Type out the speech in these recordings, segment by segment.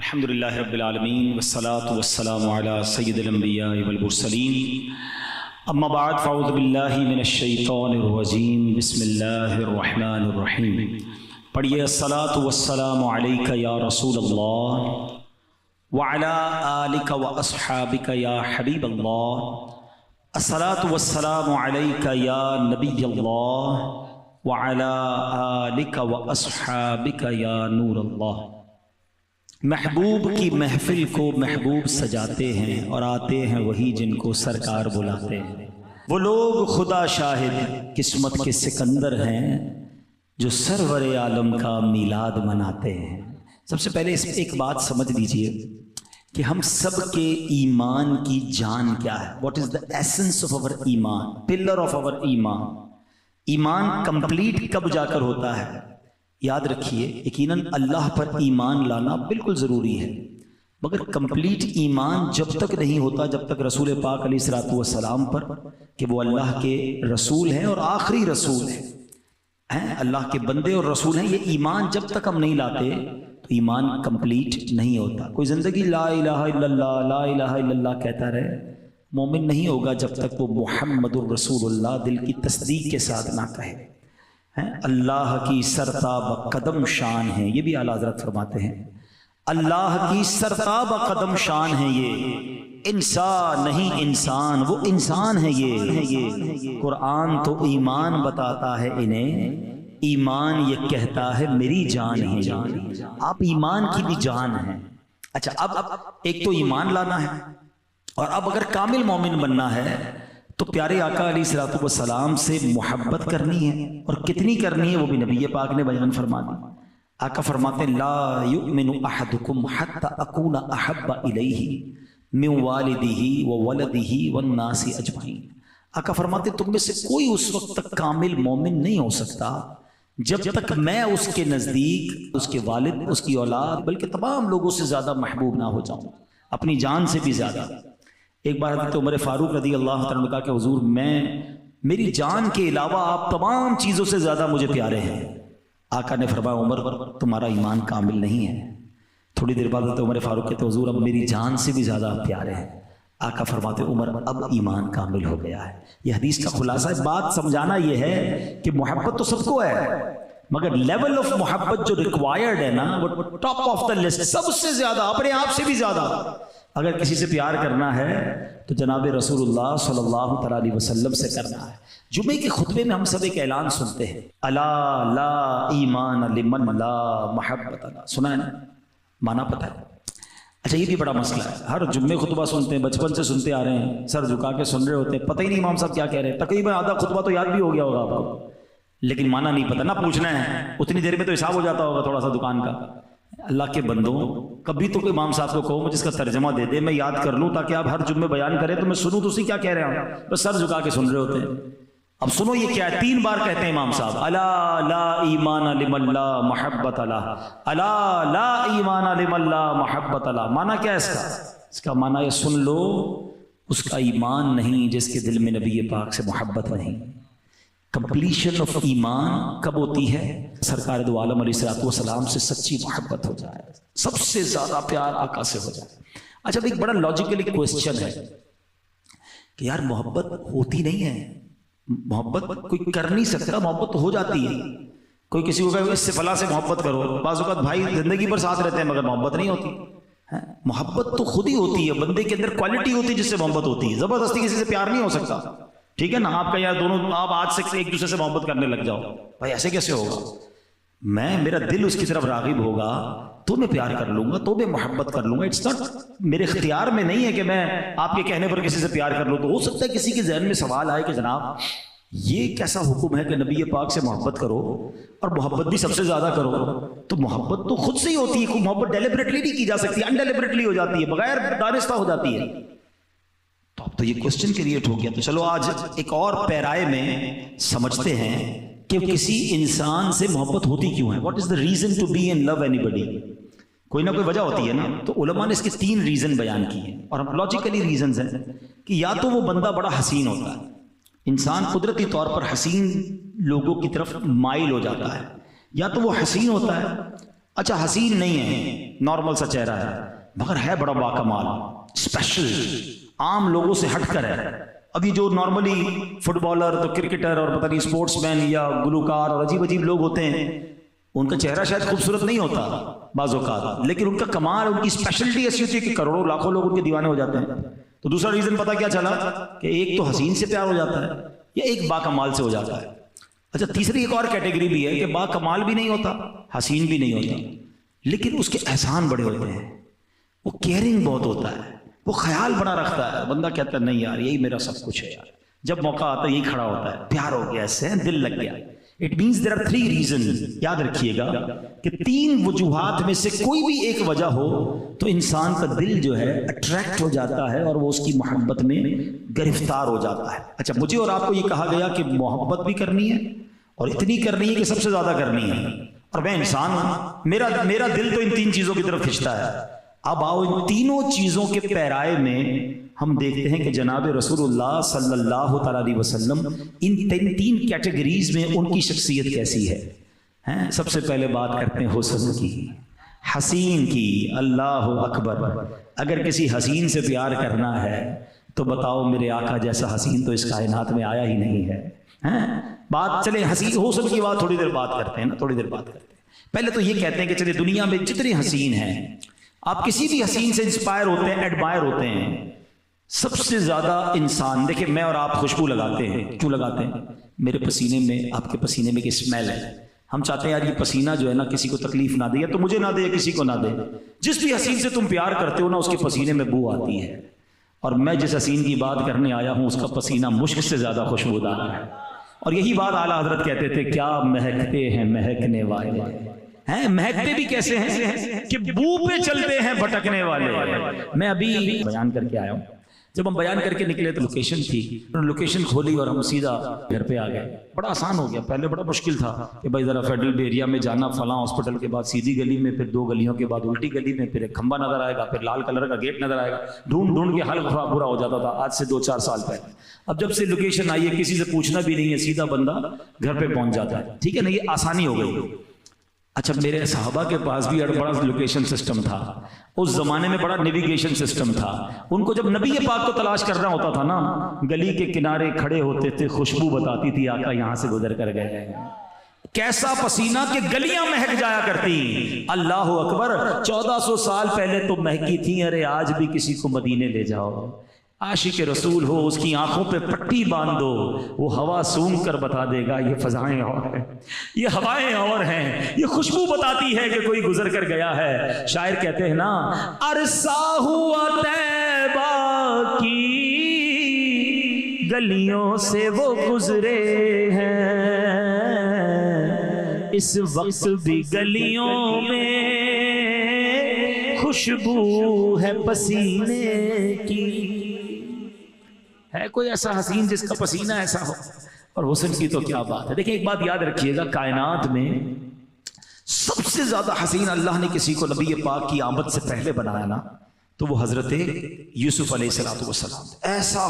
الحمدللہ رب العالمین والصلاة والسلام علی سید الانبیاء والمرسلین اما بعد فاعوذ باللہ من الشیطان الرجیم بسم اللہ الرحمن الرحیم. پڑھیے الصلاة والسلام علیک یا رسول اللہ وعلی آلک واصحابک یا حبیب اللہ. الصلاة والسلام علیک یا نبی اللہ وعلی آلک واصحابک یا نور اللہ. محبوب کی محفل کو محبوب سجاتے ہیں اور آتے ہیں وہی جن کو سرکار بلاتے ہیں. وہ لوگ خدا شاہد قسمت کے سکندر ہیں جو سرور عالم کا میلاد مناتے ہیں. سب سے پہلے اس میں ایک بات سمجھ لیجئے کہ ہم سب کے ایمان کی جان کیا ہے. What is the essence of over ایمان, پلر آف اوور ایمان. ایمان کمپلیٹ کب جا کر ہوتا ہے؟ یاد رکھیے, یقیناً اللہ پر ایمان لانا بالکل ضروری ہے, مگر کمپلیٹ ایمان جب تک نہیں ہوتا جب تک رسول پاک علیہ الصلوۃ والسلام پر کہ وہ اللہ کے رسول ہیں اور آخری رسول ہیں, اللہ کے بندے اور رسول ہیں, یہ ایمان جب تک ہم نہیں لاتے تو ایمان کمپلیٹ نہیں ہوتا. کوئی زندگی لا الہ الا اللہ لا الہ الا اللہ کہتا رہے, مومن نہیں ہوگا جب تک وہ محمد الرسول اللہ دل کی تصدیق کے ساتھ نہ کہے. اللہ کی سرتاب قدم شان ہے, یہ بھی اعلیٰ حضرت فرماتے ہیں, اللہ کی سرتاب قدم شان ہے, یہ انسان نہیں انسان, وہ انسان ہے یہ. قرآن تو ایمان بتاتا ہے انہیں, ایمان یہ کہتا ہے میری جان ہے. آپ ایمان کی بھی جان ہیں. اچھا, اب ایک تو ایمان لانا ہے, اور اب اگر کامل مومن بننا ہے تو پیارے آقا علیہ الصلوۃ والسلام سے محبت کرنی ہے, اور کتنی کرنی ہے وہ بھی نبی پاک نے بیان فرما دی. آقا فرماتے ہیں لا یؤمن احدکم حتی اکون احب الیہ من والدہ وولدہ والناس اجمعین. آقا فرماتے ہیں تم میں سے کوئی اس وقت تک کامل مومن نہیں ہو سکتا جب تک میں اس کے نزدیک, اس کے والد, اس کی اولاد, بلکہ تمام لوگوں سے زیادہ محبوب نہ ہو جاؤں, اپنی جان سے بھی زیادہ. ایک بار حضرت عمر فاروق رضی اللہ عنہ نے کہا کہ حضور میری جان کے علاوہ آپ تمام چیزوں سے زیادہ مجھے پیارے ہیں. آقا نے فرمایا عمر تمہارا ایمان کامل نہیں ہے. تھوڑی دیر بعد حضرت عمر فاروق کہتے حضور اب میری جان سے بھی زیادہ پیارے ہیں. آقا فرماتے عمر اب ایمان کامل ہو گیا ہے. یہ حدیث کا خلاصہ ہے. بات سمجھانا یہ ہے کہ محبت تو سب کو ہے, مگر لیول آف محبت جو ریکوائرڈ ہے نا وہ ٹاپ آف دا لسٹ, سب سے زیادہ, اپنے آپ سے بھی زیادہ. اگر کسی سے پیار کرنا ہے تو جناب رسول اللہ صلی اللہ علیہ وسلم سے کرنا ہے. جمعے کے خطبے میں ہم سب ایک اعلان سنتے ہیں, الا لا ایمان لمن لا محبت لا. سنا ہے نا, مانا پتہ ہے. اچھا, یہ بھی بڑا مسئلہ ہے. ہر جمعے خطبہ سنتے ہیں, بچپن سے سنتے آ رہے ہیں, سر جھکا کے سن رہے ہوتے ہیں, پتہ ہی نہیں امام صاحب کیا کہہ رہے ہیں. تقریباً آدھا خطبہ تو یاد بھی ہو گیا ہوگا آپ کو, لیکن مانا نہیں پتہ, نہ پوچھنا ہے. اتنی دیر میں تو حساب ہو جاتا ہوگا تھوڑا سا دکان کا. اللہ کے بندوں, کبھی تو کوئی امام صاحب کو کہو مجھے اس کا ترجمہ دے دے, میں یاد کر لوں, تاکہ آپ ہر جمعے بیان کریں تو میں سنوں تو اسی کیا کہہ رہے ہیں. بس سر جھکا کے سن رہے ہوتے ہیں. اب سنو یہ کیا ہے, 3 بار کہتے ہیں امام صاحب, الا لا ایمان لمن لا محبت لا, الا لا ایمان لمن لا محبت لا. مانا کیا ہے اس کا مانا یہ سن لو, اس کا ایمان نہیں جس کے دل میں نبی پاک سے محبت نہیں. کمپلیشن آف ایمان کب ہوتی ہے؟ سرکار دو عالم علیہ الصلوۃ والسلام سے سچی محبت ہو جائے, سب سے زیادہ پیار آقا سے ہو جائے. اچھا, ایک بڑا لاجیکل کوسچن ہے کہ یار محبت ہوتی نہیں ہے, محبت کوئی کر نہیں سکتا, محبت تو ہو جاتی ہے. کوئی کسی کو کہے اس سے فلاں سے محبت کرو, بعض اوقات بھائی زندگی پر ساتھ رہتے ہیں مگر محبت نہیں ہوتی. محبت تو خود ہی ہوتی ہے, بندے کے اندر کوالٹی ہوتی ہے جس سے محبت ہوتی ہے. زبردستی کسی سے پیار نہیں ہو سکتا, ٹھیک ہے نا. آپ کا یار دونوں, آپ آج سے ایک دوسرے سے محبت کرنے لگ جاؤ, بھائی ایسے کیسے ہوگا؟ میرا دل اس کی طرف راغب ہوگا تو میں پیار کر لوں گا, تو میں محبت کر لوں گا. اٹس ناٹ, میرے اختیار میں نہیں ہے کہ میں آپ کے کہنے پر کسی سے پیار کر لوں. تو ہو سکتا ہے کسی کے ذہن میں سوال آئے کہ جناب یہ کیسا حکم ہے کہ نبی پاک سے محبت کرو اور محبت بھی سب سے زیادہ کرو. تو محبت تو خود سے ہی ہوتی ہے, محبت ڈیلیبریٹلی نہیں کی جا سکتی, انڈیلیبریٹلی ہو جاتی ہے, بغیر دانستہ ہو جاتی ہے. تو اب تو یہ کوسچن کریٹ ہو گیا. تو چلو آج ایک اور پیرائے میں سمجھتے ہیں کہ کسی انسان سے محبت ہوتی کیوں ہے. What is the reason to be in love anybody. کوئی نہ کوئی وجہ ہوتی ہے نا. تو علماء نے اس کے 3 ریزن بیان کیے ہیں, اور ہم لاجیکلی ریزنز ہیں کہ یا تو وہ بندہ بڑا حسین ہوتا ہے, انسان قدرتی طور پر حسین لوگوں کی طرف مائل ہو جاتا ہے, یا تو وہ حسین ہوتا ہے اچھا حسین نہیں ہے، نارمل سا چہرہ ہے، مگر ہے بڑا باکمال، اسپیشل، عام لوگوں سے ہٹ کر ہے۔ ابھی جو نارملی فٹ بالر تو کرکٹر اور پتہ نہیں اسپورٹس مین یا گلوکار اور عجیب عجیب لوگ ہوتے ہیں، ان کا چہرہ شاید خوبصورت نہیں ہوتا بعض اوقات، لیکن ان کا کمال، ان کی اسپیشلٹی ایسی ہوتی ہے کہ کروڑوں لاکھوں لوگ ان کے دیوانے ہو جاتے ہیں۔ تو دوسرا ریزن پتہ کیا چلا کہ ایک تو حسین سے پیار ہو جاتا ہے یا ایک باکمال سے ہو جاتا ہے۔ اچھا تیسری ایک اور کیٹیگری بھی ہے کہ باکمال بھی نہیں ہوتا، حسین بھی نہیں ہوتا، لیکن اس کے احسان بڑے ہوتے ہیں، وہ کیئرنگ بہت ہوتا ہے، وہ خیال بڑا رکھتا ہے، بندہ کہتا ہے نہیں یار یہی میرا سب کچھ ہے، یار جب موقع آتا ہے یہی کھڑا ہوتا ہے، پیار ہو گیا اس سے، دل لگ گیا۔ It means there are 3 reasons، یاد رکھیے گا کہ 3 وجوہات میں سے کوئی بھی ایک وجہ ہو تو انسان کا دل جو ہے اٹریکٹ ہو جاتا ہے اور وہ اس کی محبت میں گرفتار ہو جاتا ہے۔ اچھا مجھے اور آپ کو یہ کہا گیا کہ محبت بھی کرنی ہے اور اتنی کرنی ہے کہ سب سے زیادہ کرنی ہے، اور میں انسان ہوں، میرا دل تو ان 3 چیزوں کی طرف کھنچتا ہے۔ اب آؤ ان تینوں چیزوں کے پیرائے میں ہم دیکھتے ہیں کہ جناب رسول اللہ صلی اللہ تعالی علیہ وسلم ان 3 کیٹیگریز میں ان کی شخصیت کیسی ہے۔ سب سے پہلے بات کرتے ہیں حسن کی، حسین کی۔ اللہ اکبر، اگر کسی حسین سے پیار کرنا ہے تو بتاؤ میرے آقا جیسا حسین تو اس کائنات میں آیا ہی نہیں ہے۔ بات چلے حسین حسن کی بات تھوڑی دیر بات کرتے ہیں نا، تھوڑی دیر بات کرتے ہیں۔ پہلے تو یہ کہتے ہیں کہ چلے دنیا میں جتنے حسین ہیں، آپ کسی بھی حسین سے انسپائر ہوتے ہیں، ایڈمائر ہوتے ہیں، سب سے زیادہ انسان دیکھیں، میں اور آپ خوشبو لگاتے ہیں، کیوں لگاتے ہیں؟ میرے پسینے میں، آپ کے پسینے میں ایک اسمیل ہے، ہم چاہتے ہیں یار یہ پسینہ جو ہے نا کسی کو تکلیف نہ دے، یا تو مجھے نہ دے یا کسی کو نہ دے۔ جس بھی حسین سے تم پیار کرتے ہو نا اس کے پسینے میں بو آتی ہے، اور میں جس حسین کی بات کرنے آیا ہوں اس کا پسینہ مشک سے زیادہ خوشبودار ہے۔ اور یہی بات اعلیٰ حضرت کہتے تھے، کیا مہکتے ہیں مہکنے والے ہیں، مہکتے بھی کیسے ہیں کہ بو پہ چلتے ہیں بھٹکنے والے۔ میں ابھی بیان کر کے آیا ہوں، جب ہم بیان کر کے نکلے تو لوکیشن تھی، لوکیشن کھولی اور ہم سیدھا گھر پہ آ گئے۔ بڑا آسان ہو گیا، پہلے بڑا مشکل تھا کہ بھائی ذرا فیڈرل ایریا میں جانا، فلاں ہاسپٹل کے بعد سیدھی گلی میں، پھر 2 گلیوں کے بعد الٹی گلی میں، پھر ایک کھمبا نظر آئے گا، پھر لال کلر کا گیٹ نظر آئے گا، ڈھونڈ کے حال برا ہو جاتا تھا آج سے 2-4 سال پہلے۔ اب جب سے لوکیشن آئی ہے کسی سے پوچھنا بھی نہیں ہے، سیدھا بندہ گھر پہ پہنچ جاتا ہے، ٹھیک ہے نا، یہ آسانی ہو گئی۔ اچھا میرے صحابہ کے پاس بھی بڑا لوکیشن سسٹم تھا، اس زمانے میں بڑا نیویگیشن سسٹم تھا۔ ان کو جب نبی پاک کو تلاش کرنا ہوتا تھا نا، گلی کے کنارے کھڑے ہوتے تھے، خوشبو بتاتی تھی آقا یہاں سے گزر کر گئے ہیں۔ کیسا پسینہ کہ گلیاں مہک جایا کرتی۔ اللہ اکبر، 1400 سال پہلے تو مہکی تھی، ارے آج بھی کسی کو مدینے لے جاؤ، عاشق رسول ہو، اس کی آنکھوں پہ پٹی باندھ دو، وہ ہوا سونگ کر بتا دے گا یہ فضائیں اور ہیں، یہ ہوائیں اور ہیں، یہ خوشبو بتاتی ہے کہ کوئی گزر کر گیا ہے۔ شاعر کہتے ہیں نا، عرصہ ہوا طیبہ کی گلیوں سے وہ گزرے ہیں، اس وقت بھی گلیوں میں خوشبو ہے پسینے کی۔ ہے کوئی ایسا حسین جس کا پسینہ ایسا ہو؟ اور حسن کی تو کیا بات ہے۔ دیکھیں ایک بات یاد رکھیے گا، کائنات میں سب سے زیادہ حسین اللہ نے کسی کو نبی پاک کی آمد سے پہلے بنایا نا، تو وہ حضرت یوسف علیہ السلام۔ ایسا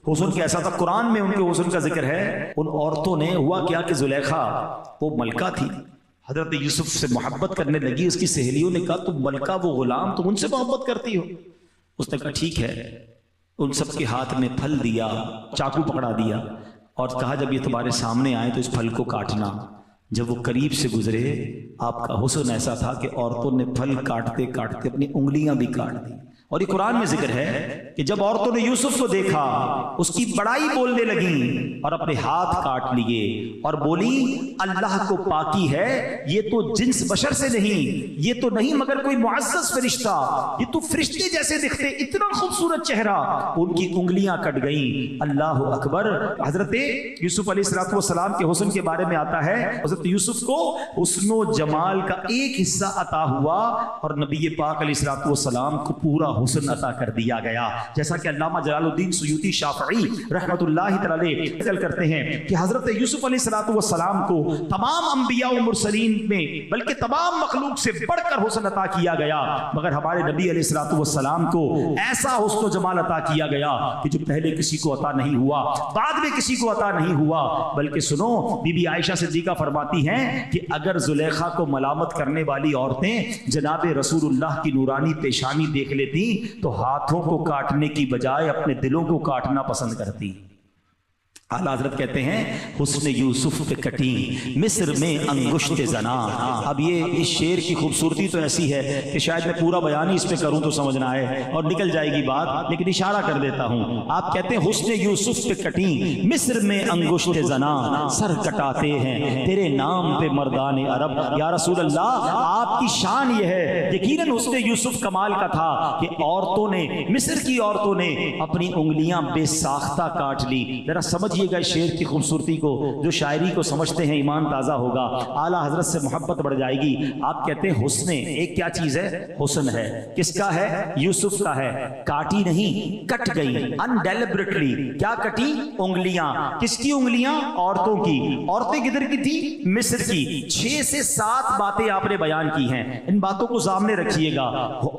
حسن کیسا تھا، قرآن میں ان کے حسن کا ذکر ہے۔ ان عورتوں نے ہوا کیا کہ زلیخا وہ ملکہ تھی، حضرت یوسف سے محبت کرنے لگی، اس کی سہیلیوں نے کہا تم ملکہ وہ غلام، تم ان سے محبت کرتی ہو؟ اس نے کہا ٹھیک ہے، ان سب کے ہاتھ میں پھل دیا، چاقو پکڑا دیا اور کہا جب یہ تمہارے سامنے آئے تو اس پھل کو کاٹنا۔ جب وہ قریب سے گزرے، آپ کا حسن ایسا تھا کہ عورتوں نے پھل کاٹتے کاٹتے اپنی انگلیاں بھی کاٹ دی۔ اور یہ قرآن میں ذکر ہے کہ جب عورتوں نے یوسف کو دیکھا، اس کی بڑائی بولنے لگیں اور اپنے ہاتھ کاٹ لیے اور بولی اللہ کو پاکی ہے، یہ تو جنس بشر سے نہیں، یہ تو نہیں مگر کوئی معزز فرشتہ، یہ تو فرشتے جیسے دکھتے، اتنا خوبصورت چہرہ۔ ان کی انگلیاں کٹ گئیں۔ اللہ اکبر۔ حضرت یوسف علیہ السلام کے حسن کے بارے میں آتا ہے، حضرت یوسف کو حسن و جمال کا ایک حصہ عطا ہوا اور نبی پاک علیہ السلام کو پورا حسن عطا کر دیا گیا. جیسا کہ علامہ جلال الدین سیوطی شافعی رحمۃ اللہ تعالی ذکر کرتے ہیں کہ حضرت یوسف علیہ السلام کو تمام انبیاء و مرسلین میں بلکہ تمام مخلوق سے بڑھ کر حسن عطا کیا گیا، مگر ہمارے نبی علیہ السلام کو ایسا حسن و جمال عطا کیا گیا کہ جو پہلے کسی کو عطا نہیں ہوا، بعد میں کسی کو عطا نہیں ہوا. بلکہ سنو، بی بی عائشہ صدیقہ فرماتی ہیں کہ اگر زلیخا کو ملامت کرنے والی عورتیں جناب رسول اللہ کی نورانی پیشانی دیکھ لیتی تو ہاتھوں کو کاٹنے کی بجائے اپنے دلوں کو کاٹنا پسند کرتی. اعلیٰ حضرت کہتے ہیں حسن یوسف پہ کٹیں مصر میں انگشت زنا. اب یہ اس شعر کی خوبصورتی تو ایسی ہے کہ شاید میں پورا بیان ہی اس پہ کروں تو سمجھ نہ آئے اور نکل جائے گی بات، لیکن اشارہ کر دیتا ہوں. آپ کہتے ہیں حسن یوسف پہ کٹیں مصر میں انگشت زنا، سر کٹاتے ہیں تیرے نام پہ مردان عرب. یا رسول اللہ، آپ کی شان یہ ہے. یقیناً حسن یوسف کمال کا تھا کہ عورتوں نے، مصر کی عورتوں نے اپنی انگلیاں بے ساختہ کاٹ لی. ذرا سمجھ گا شعر کی خوبصورتی کو، جو شاعری کو سمجھتے ہیں ایمان تازہ ہوگا، اعلیٰ حضرت سے محبت بڑھ جائے گی. آپ کہتے ہیں حسن ایک کیا چیز ہے؟ حسن ہے. کس کا ہے؟ یوسف کا ہے. کاٹی نہیں، کٹ گئی انڈیلیبریٹلی. کیا کٹی؟ انگلیاں. کس کی انگلیاں؟ عورتوں کی. عورتیں کدھر کی تھی؟ مصر کی. 6 سے 7 باتیں آپ نے بیان کی ہیں، ان باتوں کو سامنے رکھیے گا.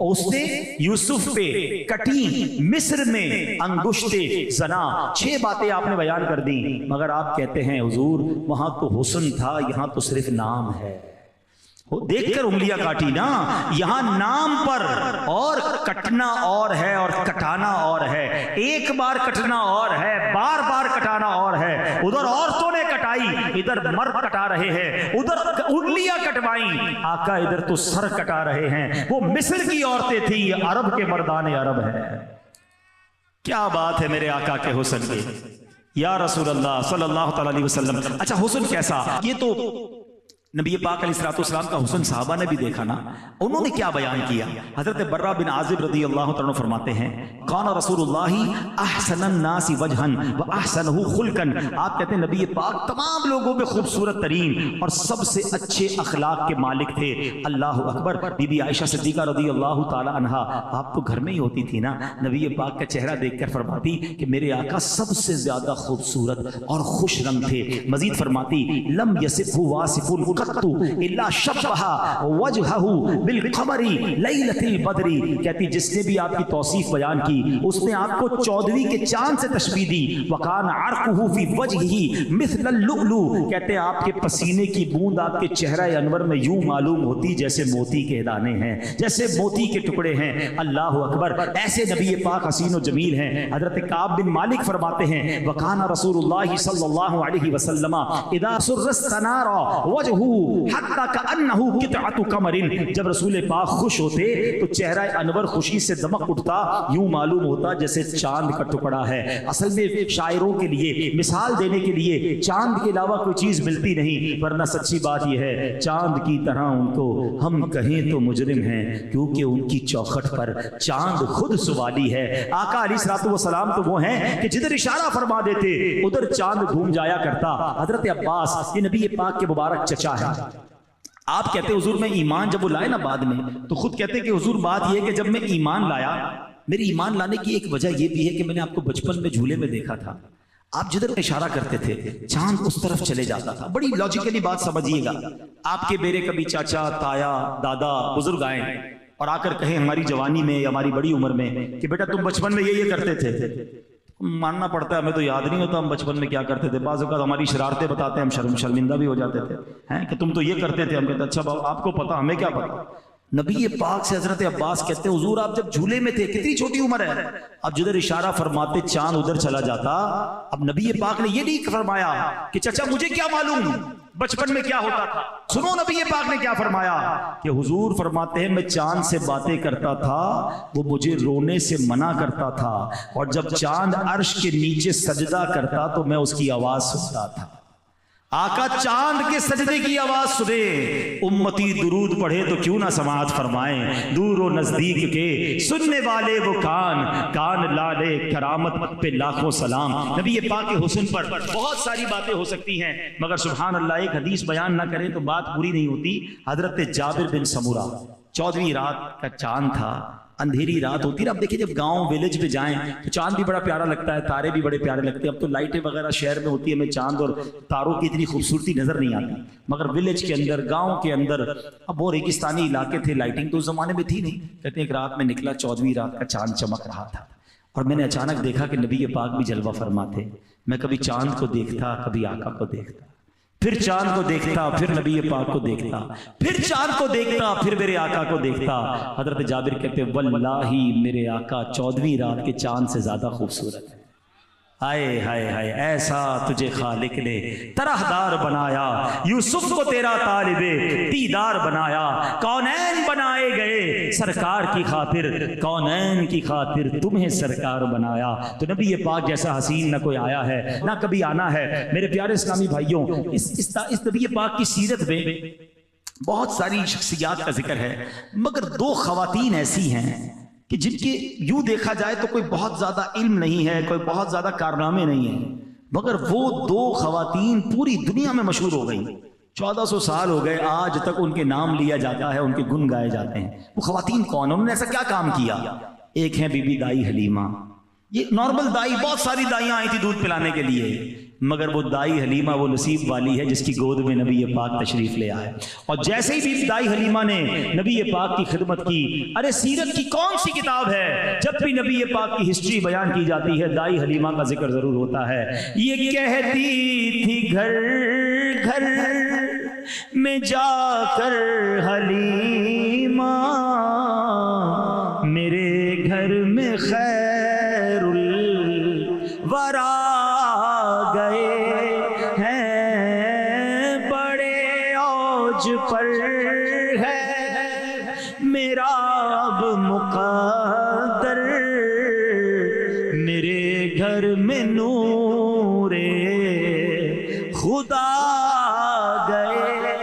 اس نے یوسف پہ کٹی مصر میں انگشت زنا، 6 باتیں آپ نے بیان کر دی. مگر آپ کہتے ہیں حضور وہاں تو حسن تھا، یہاں تو صرف نام ہے. دیکھ کر انگلیاں کاٹی نا، یہاں نام پر. اور کٹنا اور ہے اور کٹانا اور ہے. ایک بار کٹنا اور ہے، بار بار کٹانا اور ہے. ادھر عورتوں نے کٹائی، ادھر مرد کٹا رہے ہیں. ادھر انگلیاں کٹوائیں، آقا ادھر تو سر کٹا رہے ہیں. وہ مصر کی عورتیں تھیں، عرب کے مردان عرب ہے. کیا بات ہے میرے آقا کے حسن کی یا رسول اللہ صلی اللہ تعالی علیہ وسلم. اچھا حسن کیسا؟ یہ تو نبی پاک علیہ السلام کا حسن صحابہ نے بھی دیکھا نا. انہوں نے کیا بیان کیا؟ حضرت برہ بن عازب رضی اللہ تعالیٰ فرماتے ہیں کان رسول اللہ احسن الناس وجہا واحسنہ خلقا. آپ کہتے ہیں نبی پاک تمام لوگوں میں خوبصورت ترین اور سب سے اچھے اخلاق کے مالک تھے. اللہ اکبر. بی بی عائشہ صدیقہ رضی اللہ تعالیٰ عنہا آپ تو گھر میں ہی ہوتی تھی نا، نبی پاک کا چہرہ دیکھ کر فرماتی کہ میرے آقا سب سے زیادہ خوبصورت اور خوش رنگ تھے. مزید فرماتی لم یصفہ واصف الا شبہ وجہہ بالقمر لیلۃ البدر. کہتی جس نے بھی آپ کی توصیف بیان کی اس نے آپ کو 14ویں کے چاند سے تشبیہ دی. وکان عرقہ فی وجہہ مثل اللؤلؤ. کہتے ہیں آپ کے پسینے کی بوند آپ کے چہرہ انور میں یوں معلوم ہوتی جیسے موتی کے دانے ہیں، جیسے موتی کے ٹکڑے ہیں. اللہ اکبر. ایسے نبی پاک حسین و جمیل ہیں. حضرت کعب بن مالک فرماتے ہیں وکان رسول اللہ صلی اللہ علیہ وسلم اذا سر استنار وجہہ حتی کأنہ قطعۃ قمر. جب رسول پاک خوش ہوتے تو چہرہ انور خوشی سے دمک اٹھتا، یوں معلوم ہوتا جیسے چاند کا ٹکڑا ہے. اصل میں شاعروں کے لیے مثال دینے کے لیے چاند کے علاوہ کوئی چیز ملتی نہیں، ورنہ سچی بات یہ ہے چاند کی طرح ان کو ہم کہیں تو مجرم ہیں، کیونکہ ان کی چوکھٹ پر چاند خود سوالی ہے. آقا علیہ الصلوۃ والسلام تو وہ ہیں کہ جدھر اشارہ فرما دیتے ادھر چاند گھوم جایا کرتا. حضرت عباس یہ نبی پاک کے مبارک چچا ہے. آپ کہتے حضور میں ایمان جب وہ لائے نا بعد میں تو خود کہتے کہ حضور بات یہ ہے کہ جب میں ایمان لایا، میری ایمان لانے کی ایک وجہ یہ بھی ہے کہ میں نے آپ کو بچپن میں جھولے میں دیکھا تھا، آپ جدھر اشارہ کرتے تھے چاند اس طرف چلے جاتا تھا. بڑی لاجیکلی بات سمجھیے گا. آپ کے میرے کبھی چاچا تایا دادا بزرگ آئیں اور آ کر کہیں ہماری جوانی میں یا ہماری بڑی عمر میں کہ بیٹا تم بچپن میں یہ کرتے تھے، ماننا پڑتا ہے ہمیں تو یاد نہیں ہوتا ہم بچپن میں کیا کرتے تھے. بعض اوقات ہماری شرارتیں بتاتے ہیں ہم شرمندہ بھی ہو جاتے تھے ہیں کہ تم تو یہ کرتے تھے. ہم کہتے اچھا آپ کو پتا ہمیں کیا پتا. نبی پاک سے حضرت عباس کہتے ہیں حضور آپ جب جھولے میں تھے کتنی چھوٹی عمر ہے، اب جدھر اشارہ فرماتے چاند ادھر چلا جاتا. اب نبی پاک نے یہ نہیں فرمایا کہ چچا مجھے کیا معلوم بچپن میں کیا ہوتا تھا. سنو نبی پاک نے کیا فرمایا کہ حضور فرماتے ہیں میں چاند سے باتیں کرتا تھا، وہ مجھے رونے سے منع کرتا تھا، اور جب چاند عرش کے نیچے سجدہ کرتا تو میں اس کی آواز سنتا تھا. آقا چاند کے سجدے کی آواز سنے، امتی درود پڑھے تو کیوں نہ سماعت فرمائیں. دور و نزدیک کے سننے والے وہ کان لالے کرامت پہ لاکھوں سلام. نبی پاک کے حسن پر بہت ساری باتیں ہو سکتی ہیں، مگر سبحان اللہ ایک حدیث بیان نہ کریں تو بات پوری نہیں ہوتی. حضرت جابر بن سمورہ 14ویں رات کا چاند تھا، اندھیری رات ہوتی ہے نا. اب دیکھیں جب گاؤں ویلیج میں جائیں تو چاند بھی بڑا پیارا لگتا ہے, تارے بھی بڑے پیارے لگتے ہیں. اب تو لائٹیں وغیرہ شہر میں ہوتی ہے, ہمیں چاند اور تاروں کی اتنی خوبصورتی نظر نہیں آتی, مگر ویلیج کے اندر, گاؤں کے اندر, اب وہ ریگستانی علاقے تھے, لائٹنگ تو اس زمانے میں تھی نہیں. کہتے ہیں ایک رات میں نکلا, 14ویں رات کا چاند چمک رہا تھا, اور میں نے اچانک دیکھا کہ نبی پاک بھی جلوہ فرما تھے. میں کبھی چاند کو دیکھتا, کبھی آقا کو دیکھتا, پھر چاند کو دیکھتا, پھر نبی پاک کو دیکھتا, پھر چاند کو دیکھتا, پھر میرے آقا کو دیکھتا. حضرت جابر کہتے واللہ میرے آقا 14ویں رات کے چاند سے زیادہ خوبصورت ہے. ہائے ہائے ہائے, ایسا تجھے خالق نے طرحدار بنایا, یوسف کو تیرا طالب دیدار بنایا, کونین بنائے گئے سرکار کی خاطر, کونین کی خاطر تمہیں سرکار بنایا. تو نبی پاک جیسا حسین نہ کوئی آیا ہے نہ کبھی آنا ہے. میرے پیارے اسلامی بھائیوں, اس نبی پاک کی سیرت میں بہت ساری شخصیات کا ذکر ہے, مگر 2 خواتین ایسی ہیں کہ جن کے یوں دیکھا جائے تو کوئی بہت زیادہ علم نہیں ہے, کوئی بہت زیادہ کارنامے نہیں ہیں, مگر وہ 2 خواتین پوری دنیا میں مشہور ہو گئی. 1400 سال ہو گئے, آج تک ان کے نام لیا جاتا ہے, ان کے گن گائے جاتے ہیں. وہ خواتین کون ہیں, انہوں نے ایسا کیا کام کیا؟ ایک ہیں بی بی دائی حلیمہ. یہ نارمل دائی, بہت ساری دائیاں آئی تھی دودھ پلانے کے لیے, مگر وہ دائی حلیمہ وہ نصیب والی ہے جس کی گود میں نبی پاک تشریف لے آئے. اور جیسے ہی بھی دائی حلیمہ نے نبی پاک کی خدمت کی, ارے سیرت کی کون سی کتاب ہے جب بھی نبی پاک کی ہسٹری بیان کی جاتی ہے دائی حلیمہ کا ذکر ضرور ہوتا ہے. یہ کہتی تھی گھر گھر میں جا کر حلیمہ, میرے گھر میں خیر الورا پر ہے میرا اب مقدر, میرے گھر میں نور خدا گئے.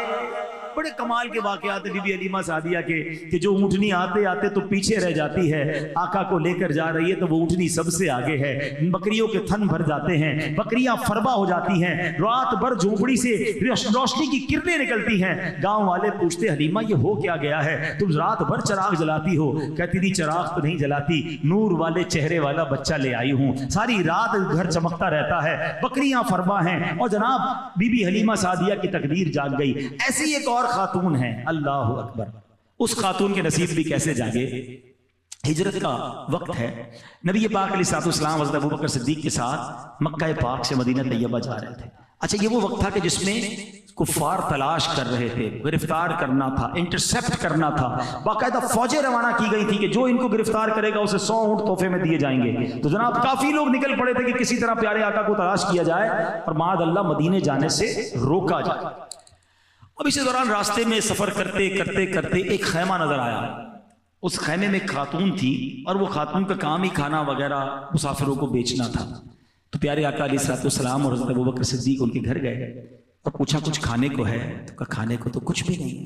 بڑے کمال کے واقعات بی بی حلیمہ سعدیہ کے کہ جو اونٹنی آتے آتے تو پیچھے رہ جاتی ہے, آقا کو لے کر جا رہی ہے تو وہ اونٹنی سب سے آگے ہے, بکریوں کے تھن بھر جاتے ہیں, بکریاں فربا ہو جاتی ہیں, رات بھر جھونپڑی سے روشنی کی کرنیں نکلتی ہیں. گاؤں والے پوچھتے حلیمہ یہ ہو کیا گیا ہے, تم رات بھر چراغ جلاتی ہو؟ کہتی تھی چراغ تو نہیں جلاتی, نور والے چہرے والا بچہ لے آئی ہوں, ساری رات گھر چمکتا رہتا ہے, بکریاں فربا ہیں. اور جناب بی بی حلیمہ سعدیہ کی تقدیر جاگ گئی. ایسی ایک اور خاتون ہے, اللہ اکبر, اس خاتون کے نصیب بھی کیسے جاگے. ہجرت کا وقت ہے, نبی پاک علیہ الصلوۃ والسلام حضرت ابوبکر صدیق کے ساتھ مکہ پاک سے مدینہ طیبہ جا رہے تھے. اچھا یہ وہ وقت تھا کہ جس میں کفار تلاش کر رہے تھے, گرفتار کرنا تھا, انٹرسپٹ کرنا تھا, باقاعدہ فوجیں روانہ کی گئی تھی کہ جو ان کو گرفتار کرے گا اسے 100 اونٹ تحفے میں دیے جائیں گے. تو جناب کافی لوگ نکل پڑے تھے کہ کسی طرح پیارے آقا کو تلاش کیا جائے اور معاذ اللہ مدینے جانے سے روکا جائے. اب اسی دوران راستے میں سفر کرتے کرتے کرتے ایک خیمہ نظر آیا. اس خیمے میں ایک خاتون تھی اور وہ خاتون کا کام ہی کھانا وغیرہ مسافروں کو بیچنا تھا. تو پیارے آقا علیہ الصلوۃ والسلام اور حضرت ابوبکر صدیق ان کے گھر گئے اور پوچھا کچھ کھانے کو ہے؟ تو کہا کھانے کو تو کچھ بھی نہیں.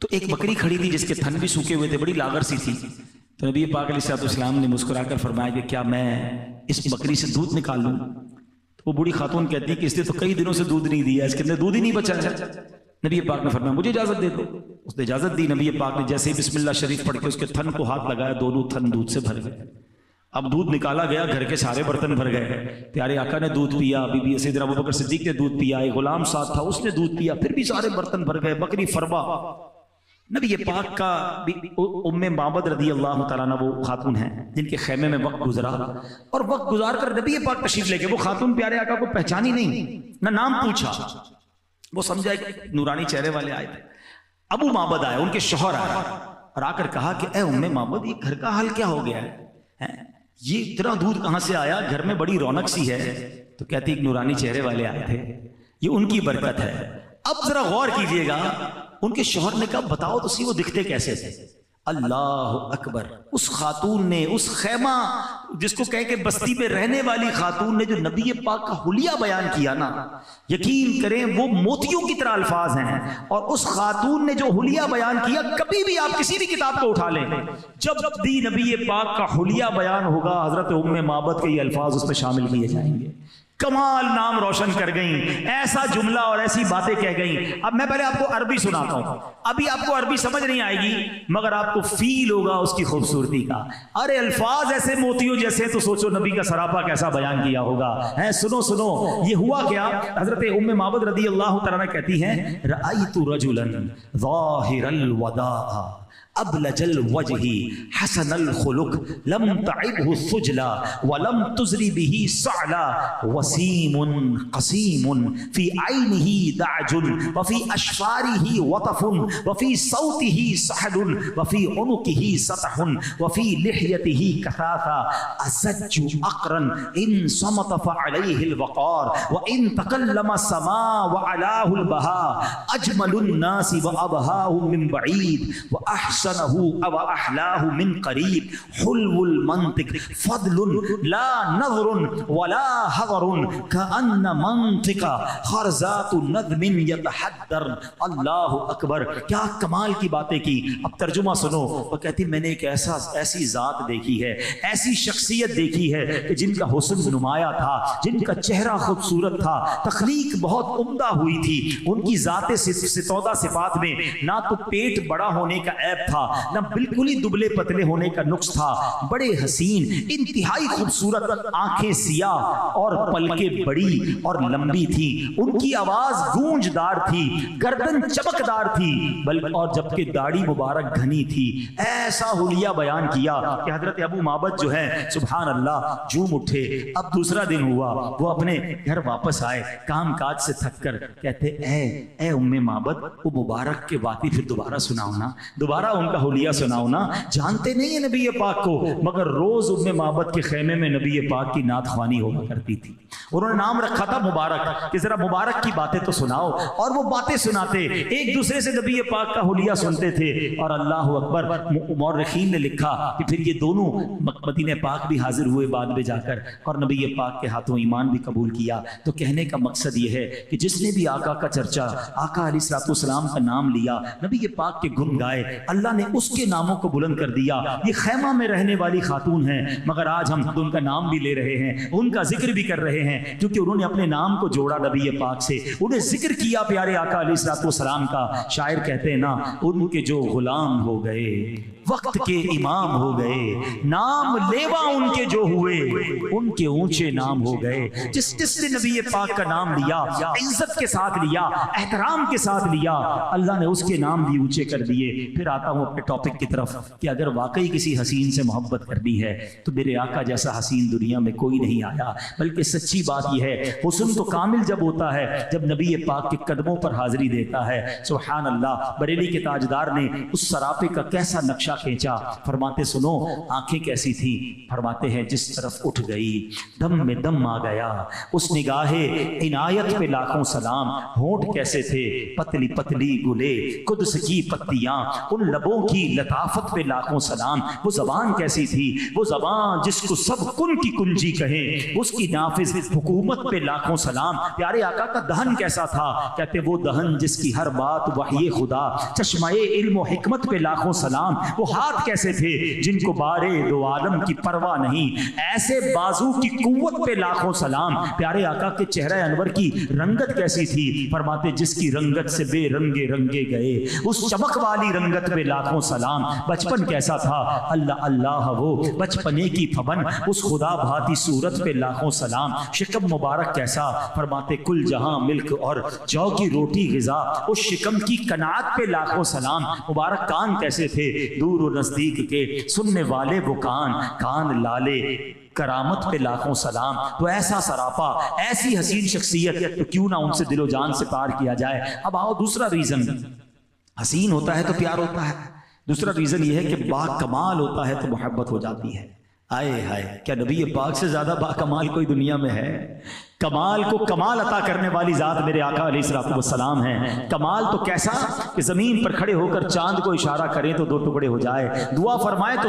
تو ایک بکری کھڑی تھی جس کے تھن بھی سوکھے ہوئے تھے, بڑی لاغر سی تھی. تو نبی پاک علیہ الصلوۃ والسلام نے مسکرا کر فرمایا کہ کیا میں اس بکری سے دودھ نکال لوں؟ تو وہ بوڑھی خاتون کہتی کہ اس نے تو کئی دنوں سے دودھ نہیں دیا, اس کے اندر دودھ ہی نہیں بچا ہے. نبی پاک نے فرمایا مجھے اجازت دے دو. اس نے اجازت دی. نبی پاک نے جیسے ہی بسم اللہ شریف پڑھ کے اس کے تھن کو ہاتھ لگایا, دونوں تھن دودھ سے بھر گئے. اب دودھ نکالا گیا, گھر کے سارے برتن بھر گئے. پیارے آقا نے دودھ پیا, بی بی سیدنا ابوبکر صدیق نے دودھ پیا, ایک غلام ساتھ تھا اس نے دودھ پیا, پھر بھی سارے برتن بھر گئے. بکری فربا. نبی پاک کا ام معبد رضی اللہ تعالیٰ عنہ وہ خاتون ہیں جن کے خیمے میں وقت گزرا, اور وقت گزار کر نبی پاک تشریف لے گئے. وہ خاتون پیارے آقا کو پہچانی نہیں, نہ نام پوچھا. وہ سمجھا کہ نورانی چہرے والے آئے تھے. ابو معبد آئے, ان کے شوہر آئے اور آ کر کہا کہ اے ام معبد یہ گھر کا حال کیا ہو گیا ہے, یہ اتنا دودھ کہاں سے آیا, گھر میں بڑی رونق سی ہے. تو کہتی ایک نورانی چہرے والے آئے تھے, یہ ان کی برکت ہے. اب ذرا غور کیجئے گا, ان کے شوہر نے کہا بتاؤ تو سی وہ دکھتے کیسے تھے. اللہ اکبر, اس خاتون نے, اس خیمہ جس کو کہہ کہ بستی میں رہنے والی خاتون نے جو نبی پاک کا حلیہ بیان کیا نا, یقین کریں وہ موتیوں کی طرح الفاظ ہیں. اور اس خاتون نے جو حلیہ بیان کیا, کبھی بھی آپ کسی بھی کتاب کو اٹھا لیں, جب بھی نبی پاک کا حلیہ بیان ہوگا حضرت ام معبد کے یہ الفاظ اس میں شامل کیے جائیں گے. کمال نام روشن کر گئیں، ایسا جملہ اور ایسی باتیں کہہ گئیں۔ اب میں پہلے آپ کو عربی سناتا ہوں، ابھی آپ کو عربی سمجھ نہیں آئے گی مگر آپ کو فیل ہوگا اس کی خوبصورتی کا۔ ارے الفاظ ایسے موتیوں جیسے، تو سوچو نبی کا سراپا کیسا بیان کیا ہوگا۔ سنو سنو یہ ہوا کیا، حضرت ام معبد رضی اللہ تعالیٰ کہتی ہیں رأیت رجلا ظاہر الوداع ابلج الوجہ حسن الخلق لم تعبه الثجلا ولم تزری به صعلا وسیم قسیم فی عینه دعج وفی اشفاره وطف وفی صوته سحل وفی عنقه سطح وفی لحیته کثاثا ازج اقرن ان صمت فعلیه الوقار وان تکلم سما وعلاه البهاء اجمل الناس وابهاه من بعید واحسن او احلاه من قریب حلو المنطق فضل لا نظر ولا حضر كأن منطق خرزات نظم يتحدر۔ اللہ اکبر، کیا کمال کی باتیں کی۔ اب ترجمہ سنو، وہ کہتی میں نے ایک ایسی ذات دیکھی ہے، ایسی شخصیت دیکھی ہے کہ جن کا حسن نمایاں تھا، جن کا چہرہ خوبصورت تھا، تخلیق بہت عمدہ ہوئی تھی، ان کی ذات ستودہ صفات میں نہ تو پیٹ بڑا ہونے کا عیب تھا، نہ بالکل ہی دبلے پتلے ہونے کا نقص تھا، بڑے حسین، انتہائی خوبصورت، آنکھیں سیاہ اور پلکیں بڑی اور لمبی تھی، ان کی آواز گونجدار تھی، گردن چمکدار تھی، بلکہ اور جبکہ داڑھی مبارک گھنی تھی۔ ایسا حلیہ بیان کیا کہ حضرت ابو معبد جو ہے سبحان اللہ جھوم اٹھے۔ اب دوسرا دن ہوا، وہ اپنے گھر واپس آئے کام کاج سے تھک کر، کہتے اے ام معبد وہ مبارک کے واقعے پھر دوبارہ سناؤ نا، دوبارہ ان کا حلیہ سناؤ نا۔ جانتے نہیں ہیں نبی پاک کو، مگر روز ام معبد کے خیمے میں نبی پاک کی نعت خوانی ہوا کرتی تھی۔ انہوں نے نام رکھا تھا مبارک، کہ ذرا مبارک کی باتیں تو سناؤ، اور وہ باتیں سناتے، ایک دوسرے سے نبی پاک کا حلیہ سنتے تھے۔ اور اللہ اکبر، مورخین نے لکھا کہ پھر یہ دونوں مدینہ پاک بھی حاضر ہوئے بعد میں جا کر، اور نبی پاک کے ہاتھوں ایمان بھی قبول کیا۔ تو کہنے کا مقصد یہ ہے کہ جس نے بھی آقا کا چرچا، آقا علیہ الصلوۃ والسلام کا نام لیا، نبی پاک کے گن گائے، اللہ نے اس کے ناموں کو بلند کر دیا۔ یہ خیمہ میں رہنے والی خاتون ہیں، مگر آج ہم ان کا نام بھی لے رہے ہیں، ان کا ذکر بھی کر رہے ہیں، کیونکہ انہوں نے اپنے نام کو جوڑا نبی پاک سے، انہیں ذکر کیا پیارے آقا علیہ الصلوۃ والسلام کا۔ شاعر کہتے ہیں نا، ان کے جو غلام ہو گئے وقت کے امام ہو گئے، نام لیوا ان کے جو ہوئے ان کے اونچے نام ہو گئے۔ جس نے نبی پاک کا نام لیا، عزت کے ساتھ لیا، احترام کے ساتھ لیا، اللہ نے اس کے نام بھی اونچے کر دیے۔ پھر آتا ہوں اپنے ٹاپک کی طرف کہ اگر واقعی کسی حسین سے محبت کرنی ہے تو میرے آقا جیسا حسین دنیا میں کوئی نہیں آیا۔ بلکہ سچی بات یہ ہے، حسن تو کامل جب ہوتا ہے جب نبی پاک کے قدموں پر حاضری دیتا ہے۔ سبحان اللہ، بریلی کے تاجدار نے اس سراپے کا کیسا نقشہ کھینچا۔ فرماتے سنو آنکھیں کیسی تھی، فرماتے ہیں جس طرف اٹھ گئی دم میں دم آ گیا، اس نگاہ عنایت پہ لاکھوں سلام۔ ہونٹ کیسے تھے پتلی پتلی گلے قدس کی پتیاں، ان لبوں کی لطافت پہ لاکھوں سلام۔ وہ زبان کیسی تھی، وہ زبان جس کو سب کن کی کنجی کہیں، اس کی نافذ حکومت پہ لاکھوں سلام۔ پیارے آقا کا دہن کیسا تھا، کہتے وہ دہن جس کی ہر بات وحی خدا، چشمہ علم و حکمت پہ لاکھوں سلام۔ وہ ہاتھ کیسے تھے جن کو بارے دو عالم کی پرواہ نہیں، ایسے بازو کی قوت پہ لاکھوں سلام۔ پیارے آقا کے چہرہ انور کی رنگت کیسی تھی، فرماتے جس کی رنگت سے بے رنگے رنگے گئے، اس چمک والی رنگت پہ لاکھوں سلام۔ بچپن کیسا تھا، اللہ اللہ وہ بچپنے کی پھبن، اس خدا بھاتی صورت پہ لاکھوں سلام۔ شکم مبارک کیسا، فرماتے کل جہاں ملک اور جو کی روٹی غذا، اس شکم کی قناعت پہ لاکھوں سلام۔ مبارک کان کیسے تھے، دور و نزدیک کے سننے والے وہ کان، کان لالے کرامت پہ لاکھوں سلام۔ تو ایسا سراپا، ایسی حسین شخصیت، تو کیوں نہ ان سے دل و جان سے پیار کیا جائے۔ اب آؤ دوسرا ریزن، حسین ہوتا ہے تو پیار ہوتا ہے، دوسرا ریزن یہ ہے کہ با کمال ہوتا ہے تو محبت ہو جاتی ہے۔ آئے ہائے، کیا نبی پاک سے زیادہ با کمال کوئی دنیا میں ہے؟ کمال کو کمال عطا کرنے والی ذات میرے آقا علیہ الصلوۃ والسلام ہیں۔ کمال تو کیسا کہ زمین پر کھڑے ہو کر چاند کو اشارہ کریں تو دو ٹکڑے ہو جائے، دعا فرمائیں تو